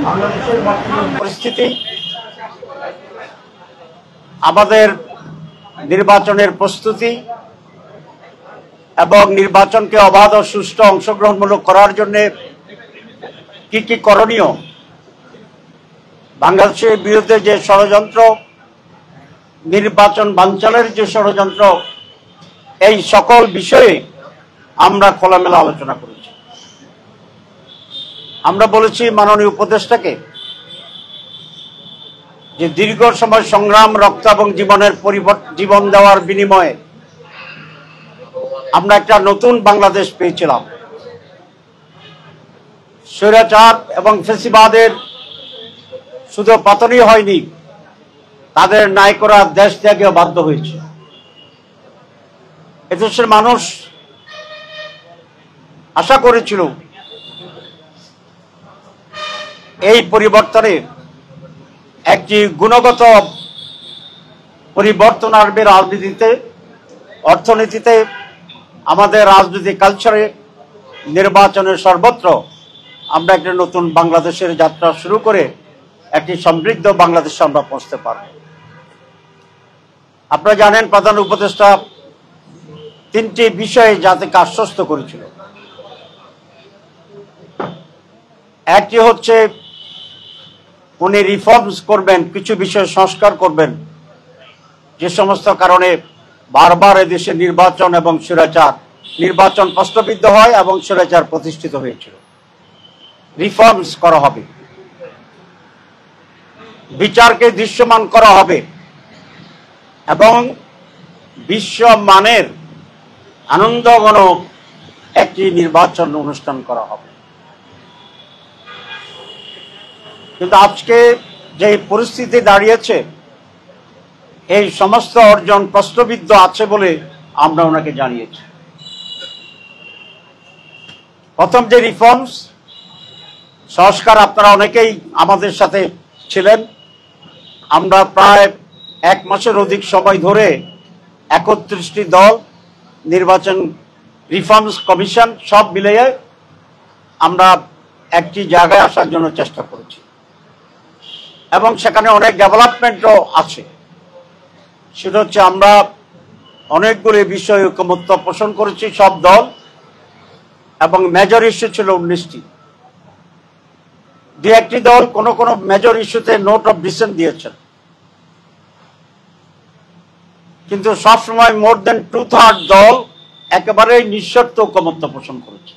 বাংলাদেশের বর্তমান পরিস্থিতি, আমাদের নির্বাচনের প্রস্তুতি এবং নির্বাচনকে অবাধ ও সুষ্ঠু অংশগ্রহণমূলক করার জন্য কি কি করণীয়, বাংলাদেশের বিরুদ্ধে যে ষড়যন্ত্র, নির্বাচন বানচালের যে ষড়যন্ত্র, এই সকল বিষয়ে আমরা খোলামেলা আলোচনা করেছি। আমরা বলেছি মাননীয় উপদেষ্টাকে যে দীর্ঘ সময় সংগ্রাম, রক্ত এবং জীবন দেওয়ার বিনিময়ে আমরা একটা নতুন বাংলাদেশ পেয়েছিলাম। স্বৈরাচার এবং ফ্যাসিবাদের শুধু পতনই হয়নি, তাদের নায়করা দেশ ত্যাগেও বাধ্য হয়েছে। এদেশের মানুষ আশা করেছিল এই পরিবর্তনে একটি গুণগত পরিবর্তন আসবে রাজনীতিতে, অর্থনীতিতে, আমাদের রাজনৈতিক কালচারে, নির্বাচনের সর্বত্র আমরা একটা নতুন বাংলাদেশের যাত্রা শুরু করে একটি সমৃদ্ধ বাংলাদেশে আমরা পৌঁছতে পারব। আপনারা জানেন প্রধান উপদেষ্টা তিনটি বিষয়ে জাতিকে আশ্বস্ত করেছিল। একটি হচ্ছে উনি রিফর্মস করবেন, কিছু বিষয় সংস্কার করবেন যে সমস্ত কারণে বারবার এদেশে নির্বাচন এবং স্বৈরাচার, নির্বাচন প্রশ্নবিদ্ধ হয় এবং স্বৈরাচার প্রতিষ্ঠিত হয়েছিল। রিফর্মস করা হবে, বিচারকে দৃশ্যমান করা হবে এবং বিশ্বমানের আনন্দঘন একটি নির্বাচন অনুষ্ঠান করা হবে। কিন্তু আজকে যে পরিস্থিতি দাঁড়িয়েছে, এই সমস্ত অর্জন প্রশ্নবিদ্ধ আছে বলে আমরা ওনাকে জানিয়েছি। প্রথম যে রিফর্মস, সংস্কার, আপনারা অনেকেই আমাদের সাথে ছিলেন। আমরা প্রায় 1 মাসের অধিক সময় ধরে 31টি দল, নির্বাচন রিফর্মস কমিশন সব মিলিয়ে আমরা একটি জায়গায় আসার জন্য চেষ্টা করেছি এবং সেখানে অনেক ডেভেলপমেন্টও আছে। সেটা হচ্ছে আমরা অনেকগুলি বিষয়ে ঐকমত্য পোষণ করেছি সব দল, এবং মেজর ইস্যু ছিল 19টি। দু একটি দল কোন কোন মেজর ইস্যুতে নোট অফ ডিসেন্ট দিয়েছেন, কিন্তু সবসময় মোর দেন 2/3 দল একেবারেই নিঃশর্ত ঐকমত্য পোষণ করেছে।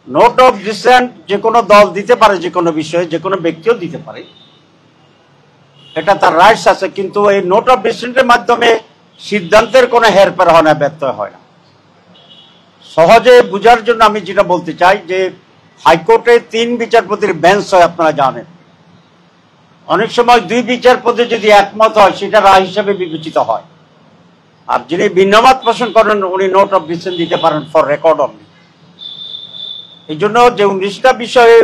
নোট অফ ডিসেন্ট যে কোনো দল দিতে পারে, যে কোনো বিষয়ে, যে কোনো ব্যক্তিও দিতে পারে, এটা তার রাইটস আছে, কিন্তু এই নোট অফ ডিসেন্টের মাধ্যমে সিদ্ধান্তের কোনো হেরফের হয় না, ব্যত্যয় হয় না। সহজে বুঝার জন্য আমি যেটা বলতে চাই যে হাইকোর্টে 3 বিচারপতির বেঞ্চ হয়, আপনারা জানেন। অনেক সময় 2 বিচারপতি যদি একমত হয়, সেটা রায় হিসাবে বিবেচিত হয়, আর যিনি ভিন্নমত পোষণ করেন উনি নোট অফ ডিসেন্ট দিতে পারেন ফর রেকর্ড অনলি। এই জন্য যে 19টা বিষয়ে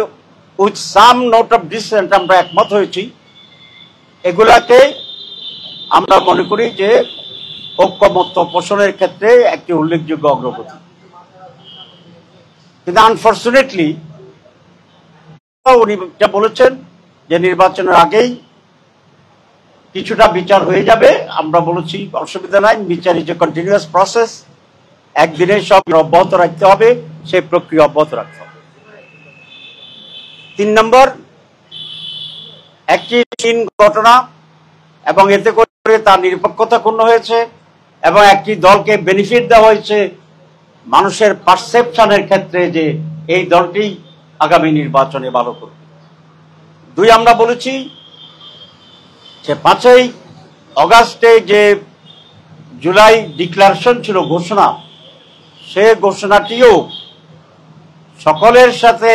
with some note of dissent আমরা একমত হয়েছি, এগুলাকে আমরা মনে করি যে ঐকমত্য পোষণের ক্ষেত্রে একটি উল্লেখযোগ্য অগ্রগতি। কিন্তু আনফর্চুনেটলি উনি যা বলেছেন যে নির্বাচনের আগেই কিছুটা বিচার হয়ে যাবে। আমরা বলেছি অসুবিধা নাই, বিচার ইজ এ কন্টিনিউয়াস প্রসেস, একদিনে সব অব্যাহত রাখতে হবে, সেই প্রক্রিয়া অব্যাহত রাখতে হবে। 3 নম্বর, একটি ঘটনা এবং এতে করে তার নিরপেক্ষতা ক্ষুণ্ণ হয়েছে এবং একটি দলকে বেনিফিট দেওয়া হয়েছে মানুষের পারসেপশনের ক্ষেত্রে যে এই দলটি আগামী নির্বাচনে ভালো করবে। 2, আমরা বলেছি যে 5ই অগাস্টে যে জুলাই ডিক্লারেশন ছিল, ঘোষণা, সে ঘোষণাটিও সকলের সাথে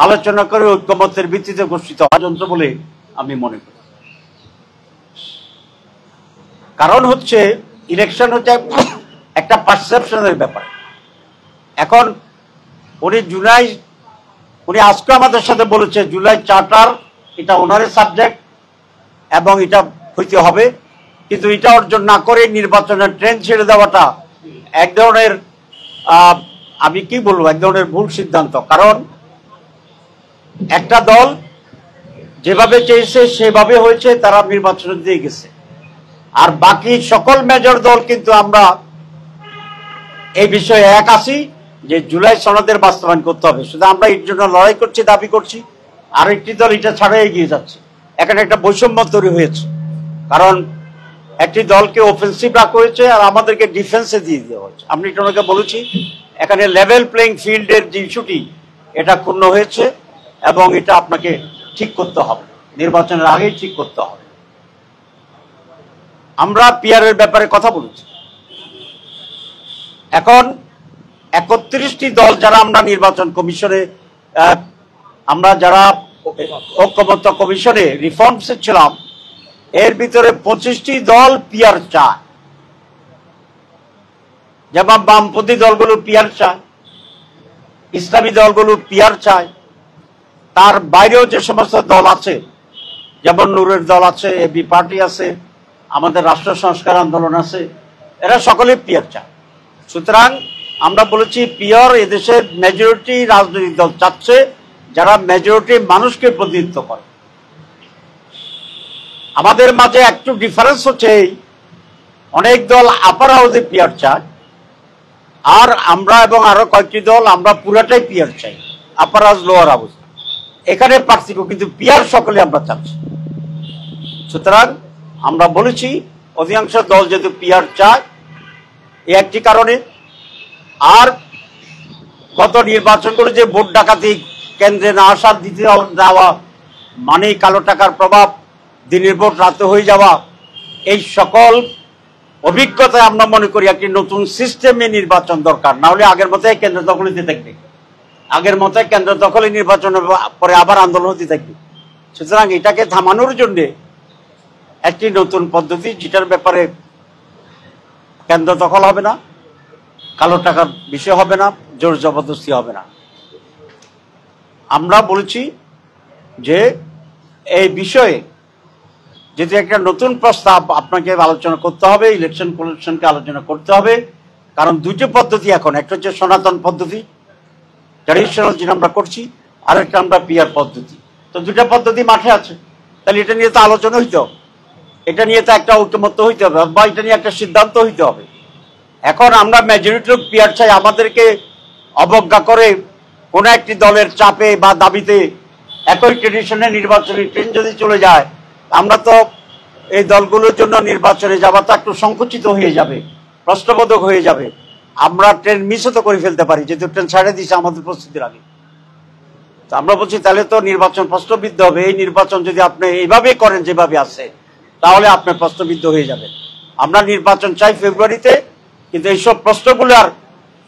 আলোচনা করে ঐকমত্যের ভিত্তিতে ঘোষিত ষড়যন্ত্র বলে আমি মনে করি। কারণ হচ্ছে ইলেকশন হচ্ছে একটা পারসেপশনের ব্যাপার। এখন উনি আজকে আমাদের সাথে বলেছে জুলাই চার্টার এটা ওনারের সাবজেক্ট এবং এটা হইতে হবে, কিন্তু এটা অর্জন না করে নির্বাচনের ট্রেন ছেড়ে দেওয়াটা এক ধরনের আমি কি বলবো, এক ধরনের ভুল সিদ্ধান্ত। কারণ একটা দল যেভাবে চেয়েছে সেভাবে হয়েছে, তারা নির্বাচন দিয়ে গেছে। আর বাকি সকল মেজর দল কিন্তু আমরা এই বিষয়ে এক আছি যে জুলাই সনদের বাস্তবায়ন করতে হবে। শুধু আমরা এর জন্য লড়াই করছি, দাবি করছি, আর একটি দল এটা ছাড়াই এগিয়ে যাচ্ছে। এখানে একটা বৈষম্য তৈরি হয়েছে, কারণ একটি দলকে অফেন্সিভ রাখা হয়েছে আর আমাদেরকে ডিফেন্সে দিয়ে দেওয়া হয়েছে। আমি ওনাকে বলেছি এখানে লেভেল প্লেইং ফিল্ডের যে ইস্যুটি, এটা ক্ষুণ্ণ হয়েছে এবং এটা আপনাকে ঠিক করতে হবে, নির্বাচনের আগেই ঠিক করতে হবে। আমরা পিআরের ব্যাপারে কথা বলেছি। এখন 31টি দল যারা আমরা নির্বাচন কমিশনে, আমরা যারা ঐক্যমত্য কমিশনে রিফর্মসে ছিলাম, এর ভিতরে 25টি দল পিআর চায়। যেমন বামপন্থী দলগুলো পিআর চায়, ইসলামী দলগুলো পিআর চায়, তার বাইরেও যে সমস্ত দল আছে, যেমন নূরের দল আছে, এবি পার্টি আছে, আমাদের রাষ্ট্র সংস্কার আন্দোলন আছে, এরা সকলে পিআর চায়। সুতরাং আমরা বলেছি পিআর এদেশের মেজরিটি রাজনৈতিক দল চাচ্ছে, যারা মেজরিটি মানুষকে প্রতিনিধিত্ব করে। আমাদের মাঝে একটু ডিফারেন্স হচ্ছে, অনেক দল আপার হাউসে পিআর চায়, আর আমরা এবং আরো কয়েকটি দল আমরা পুরাটাই পিআর চাই, আপার হাউস লোয়ার হাউস, এখানে পার্থক্য, কিন্তু পিআর সকলে আমরা চাচ্ছি। সুতরাং আমরা বলেছি অধিকাংশ দল যেহেতু পিআর চায়, এই একটি কারণে। আর গত নির্বাচন করে যে ভোট ডাকাতি, কেন্দ্রে না আসার, দিতে যাওয়া, মানে কালো টাকার প্রভাব, দিনের ভোট রাতে হয়ে যাওয়া, এই সকল অভিজ্ঞতায় আমরা মনে করি একটি নতুন সিস্টেমে নির্বাচন দরকার। না হলে আগের মতোই কেন্দ্র দখল হতে থাকবে, আগের মতোই কেন্দ্র দখলে নির্বাচনের পরে আবার আন্দোলন হতে থাকবে। সুতরাং এটাকে থামানোর জন্য একটি নতুন পদ্ধতি, যেটার ব্যাপারে কেন্দ্র দখল হবে না, কালো টাকার বিষয় হবে না, জোর জবরদস্তি হবে না। আমরা বলেছি যে এই বিষয়ে যেহেতু একটা নতুন প্রস্তাব, আপনাকে আলোচনা করতে হবে, ইলেকশন কমিশনকে আলোচনা করতে হবে। কারণ দুইটি পদ্ধতি এখন, একটা হচ্ছে সনাতন পদ্ধতি, ট্র্যাডিশনাল যেটা আমরা করছি, আর একটা আমরা পিআর পদ্ধতি। তো দুটা পদ্ধতি মাঠে আছে, তাহলে এটা নিয়ে তো আলোচনা হইতে হবে, এটা নিয়ে তো একটা ঐকমত্য হইতে হবে, বা এটা নিয়ে একটা সিদ্ধান্ত হইতে হবে। এখন আমরা মেজরিটি লোক পিআর চাই, আমাদেরকে অবজ্ঞা করে কোনো একটি দলের চাপে বা দাবিতে একই ট্রেডিশনে নির্বাচনী ট্রেন যদি চলে যায়, আমরা তো এই দলগুলোর জন্য নির্বাচনে যাওয়া তো একটু সংকুচিত হয়ে যাবে, প্রশ্নবোধক হয়ে যাবে। আমরা ট্রেন মিসও তো করে ফেলতে পারি, যেহেতু ট্রেন ছাড়ে দিয়েছে আমাদের প্রস্তুতির আগে। তো আমরা বলছি তাহলে তো নির্বাচন প্রশ্নবিদ্ধ হবে। এই নির্বাচন যদি আপনি এইভাবে করেন যেভাবে আছে, তাহলে আপনি প্রশ্নবিদ্ধ হয়ে যাবেন। আমরা নির্বাচন চাই ফেব্রুয়ারিতে, কিন্তু এইসব প্রশ্নগুলো আর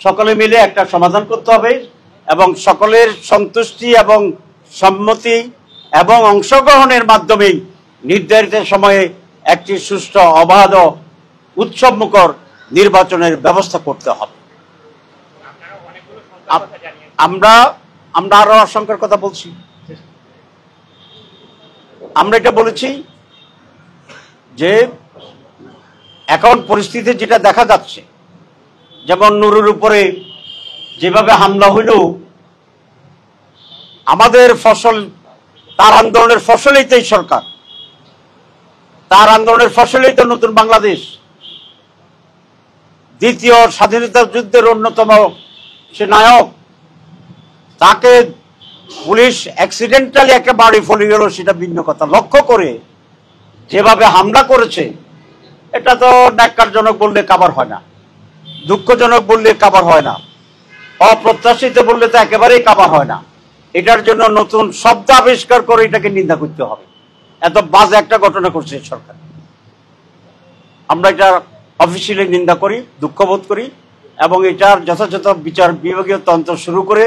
সকলে মিলে একটা সমাধান করতে হবে, এবং সকলের সন্তুষ্টি এবং সম্মতি এবং অংশগ্রহণের মাধ্যমেই নির্ধারিত সময়ে একটি সুষ্ঠু, অবাধ, উৎসবমুখর নির্বাচনের ব্যবস্থা করতে হবে। আমরা আরো আশঙ্কার কথা বলছি। আমরা এটা বলেছি যে এখন পরিস্থিতি যেটা দেখা যাচ্ছে, যেমন নুরুর উপরে যেভাবে হামলা হইল, আমাদের ফসল, তার আন্দোলনের ফসলেই তো এই সরকার, তার আন্দোলনের ফসলেই তো নতুন বাংলাদেশ। দ্বিতীয় স্বাধীনতা যুদ্ধের অন্যতম সে নায়ক, তাকে পুলিশ অ্যাক্সিডেন্টালি একটা বাড়ি ফলে গেল, সেটা ভিন্ন কথা। লক্ষ্য করে যেভাবে হামলা করেছে, এটা তো ন্যাক্কারজনক বললে কাবার হয় না, দুঃখজনক বললে কাবার হয় না, অপ্রত্যাশিত বললে তো একেবারেই কাবার হয় না। এটার জন্য নতুন শব্দ আবিষ্কার করে এটাকে নিন্দা করতে হবে। এত বাজে একটা ঘটনা করছে সরকার, আমরা এটা অফিসিয়ালি নিন্দা করি, দুঃখবোধ করি, এবং এটার যথাযথ বিচার বিভাগীয় তন্ত্র শুরু করে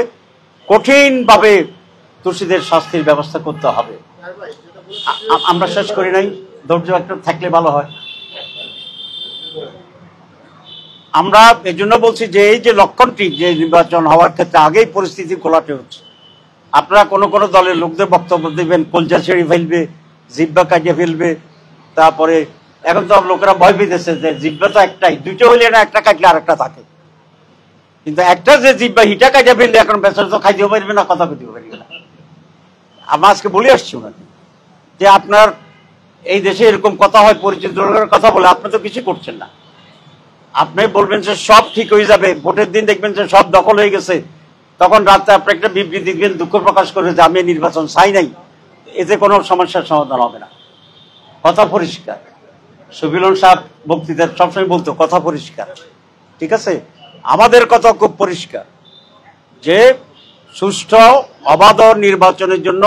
কঠিনভাবে দোষীদের শাস্তির ব্যবস্থা করতে হবে। আমরা শেষ করি নাই, ধৈর্য একটু থাকলে ভালো হয়। আমরা এই জন্য বলছি যে এই যে লক্ষণটি, যে নির্বাচন হওয়ার ক্ষেত্রে আগেই পরিস্থিতি ঘোলাটে হচ্ছে। আপনারা কোনো কোনো দলের লোকদের বক্তব্য দেবেন, কলজা ছেড়ে ফেলবে, জিব্বা কাটিয়ে ফেলবে, তারপরে এখন তো লোকেরা ভয় পেতেছে যে জিব্বা তো একটাই, দুটো হইলে না একটা কাটলে আর একটা থাকে, কিন্তু একটা যে জিব্বা হিটা কাটিয়ে ফেললে এখন বেচারা তো খাইতেও পারবে না, কথা কইতেও পারবে না। আমরা আজকে বলে আসছি ওনাকে যে আপনার এই দেশে এরকম কথা হয়, পরিচিত লোকের কথা বলে আপনি তো কিছু করছেন না। আপনি বলবেন যে সব ঠিক হয়ে যাবে, ভোটের দিন দেখবেন যে সব দখল হয়ে গেছে, তখন রাতে আপনি একটা বিবৃতি দিবেন, দুঃখ প্রকাশ করে যে আমি নির্বাচন চাই নাই, এতে কোনো সমস্যার সমাধান হবে না। কথা পরিষ্কার। সুবিলন সাহেব বক্তৃতার সবসময় বলতো কথা পরিষ্কার, ঠিক আছে? আমাদের কথা খুব পরিষ্কার যে সুষ্ঠু অবাধ নির্বাচনের জন্য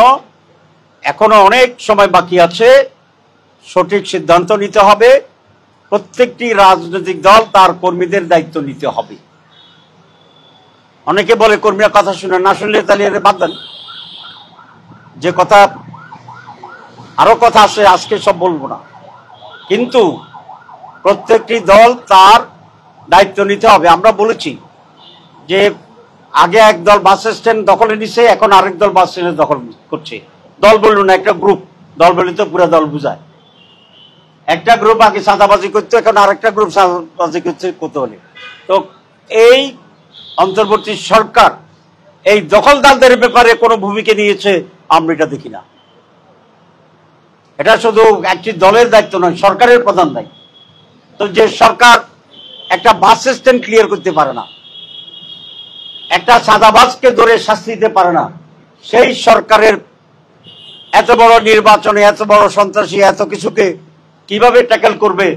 এখনো অনেক সময় বাকি আছে। সঠিক সিদ্ধান্ত নিতে হবে, প্রত্যেকটি রাজনৈতিক দল তার কর্মীদের দায়িত্ব নিতে হবে। অনেকে বলে কর্মীরা কথা শুনে না, শুনলে তাহলে বাদ দেন, যে কথা আরো কথা আছে আজকে সব বলবো না, কিন্তু প্রত্যেকটি দল তার দায়িত্ব নিতে হবে। আমরা বলেছি যে আগে এক দল বাস স্ট্যান্ড দখলে নিছে, এখন আরেক দল বাস স্ট্যান্ড দখল করছে। দল বললো না, একটা গ্রুপ। দল বলে তো পুরো দল বুঝায়। একটা গ্রুপ আগে চাঁদাবাজি করতো, এখন আরেকটা গ্রুপ চাঁদাবাজি করছে কোতোয়ালি। তো এই অন্তর্বর্তী সরকার এই দখলদারদের ব্যাপারে কোনো ভূমিকা নিয়েছে আমরা এটা দেখি না। এটা শুধু একটি দলের দায়িত্ব নয়, সরকারের প্রধান দায়িত্ব। তো যে সরকার একটা বাস স্ট্যান্ড ক্লিয়ার করতে পারে না, একটা চাঁদাবাজকে ধরে শাস্তি দিতে পারে না, সেই সরকারের এত বড় নির্বাচনে এত বড় সন্ত্রাসী এত কিছুকে কিভাবে ট্যাকেল করবে,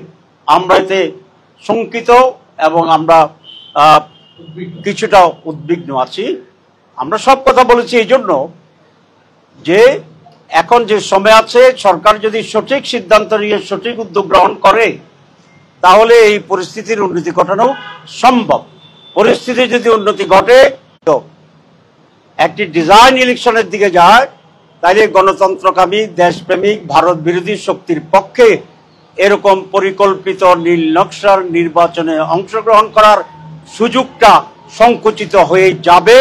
আমরা এতে শঙ্কিত এবং আমরা কিছুটা উদ্বিগ্ন আছি। আমরা সব কথা বলেছি এই জন্য যে এখন যে সময় আছে, সরকার যদি সঠিক সিদ্ধান্ত নিয়ে সঠিক উদ্যোগ গ্রহণ করে তাহলে এই পরিস্থিতির উন্নতি ঘটানো সম্ভব। পরিস্থিতি যদি উন্নতি ঘটে, তো একটি ডিজাইন ইলেকশনের দিকে যায়, তাইলে গণতন্ত্রকামী দেশপ্রেমিক ভারত বিরোধী শক্তির পক্ষে এরকম পরিকল্পিত নীল নকশার নির্বাচনে অংশগ্রহণ করার সুযোগটা সংকুচিত হয়ে যাবে,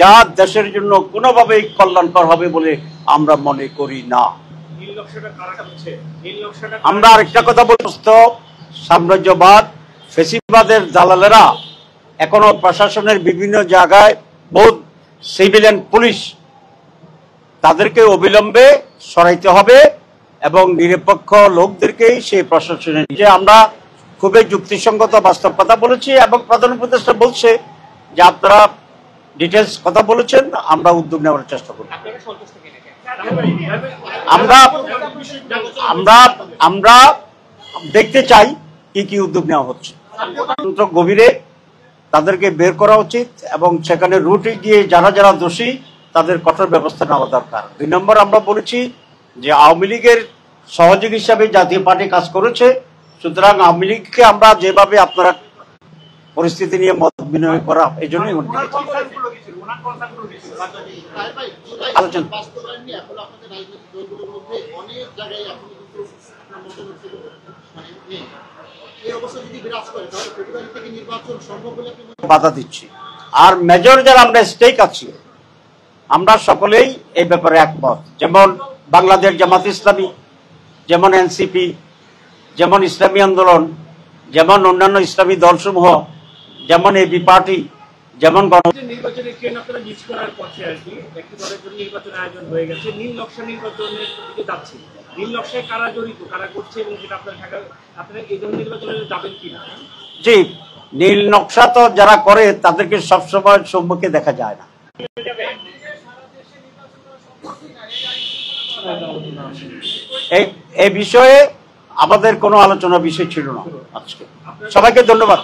যা দেশের জন্য কোনোভাবেই কল্যাণকর হবে বলে আমরা মনে করি না। আমরা আরেকটা কথা বলতে, সাম্রাজ্যবাদ ফেসিবাদের দালালেরা এখনো প্রশাসনের বিভিন্ন জায়গায় বহুত সিভিলিয়ান পুলিশ, তাদেরকে অবিলম্বে সরাইতে হবে এবং নিরপেক্ষ লোকদেরকেই সেই প্রশাসনে যে আমরা খুবই যুক্তিসঙ্গত বাস্তব কথা বলেছি এবং প্রধান উপদেষ্টা বলছে যে আপনারা ডিটেলস কথা বলেছেন, আমরা উদ্যোগ নেওয়ার চেষ্টা করব। আমরা আমরা আমরা দেখতে চাই কি কি উদ্যোগ নেওয়া হচ্ছে। গভীরে তাদেরকে বের করা উচিত এবং সেখানে রুটে গিয়ে যারা যারা দোষী তাদের কঠোর ব্যবস্থা নেওয়া দরকার। 2 নম্বর, আমরা বলেছি যে আওয়ামী লীগের সহযোগী হিসাবে জাতীয় পার্টি কাজ করেছে, সুতরাং আওয়ামী লীগকে আমরা যেভাবে আপনারা পরিস্থিতি নিয়ে মত বিনিময় করা, এই জন্যই আলোচনা। বাধা দিচ্ছি। আর মেজর যারা আমরা স্টেক আছি, আমরা সকলেই এই ব্যাপারে একমত। যেমন বাংলাদেশ জামাত ইসলামী, যেমন এনসিপি, যেমন ইসলামী আন্দোলন, যেমন অন্যান্য ইসলামী দলসমূহ, যেমন এবি পার্টি, যেমন নির্বাচনের ট্রেন আপনারা মিস করার পথে আর কি একটি দলের জন্য নির্বাচন আয়োজন হয়ে গেছে, নীল নকশা নির্বাচনের দিকে যাচ্ছে। নীল নকশায় কারা জড়িত, কারা করছে এবং সেটা আপনার ঢাকা, আপনারা এই ধরনের নির্বাচনে যাবেন কিনা? জি, নীল নকশা তো যারা করে তাদেরকে সবসময় সম্মুখে দেখা যায় না। এই বিষয়ে আমাদের কোনো আলোচনার বিষয় ছিল না আজকে। সবাইকে ধন্যবাদ।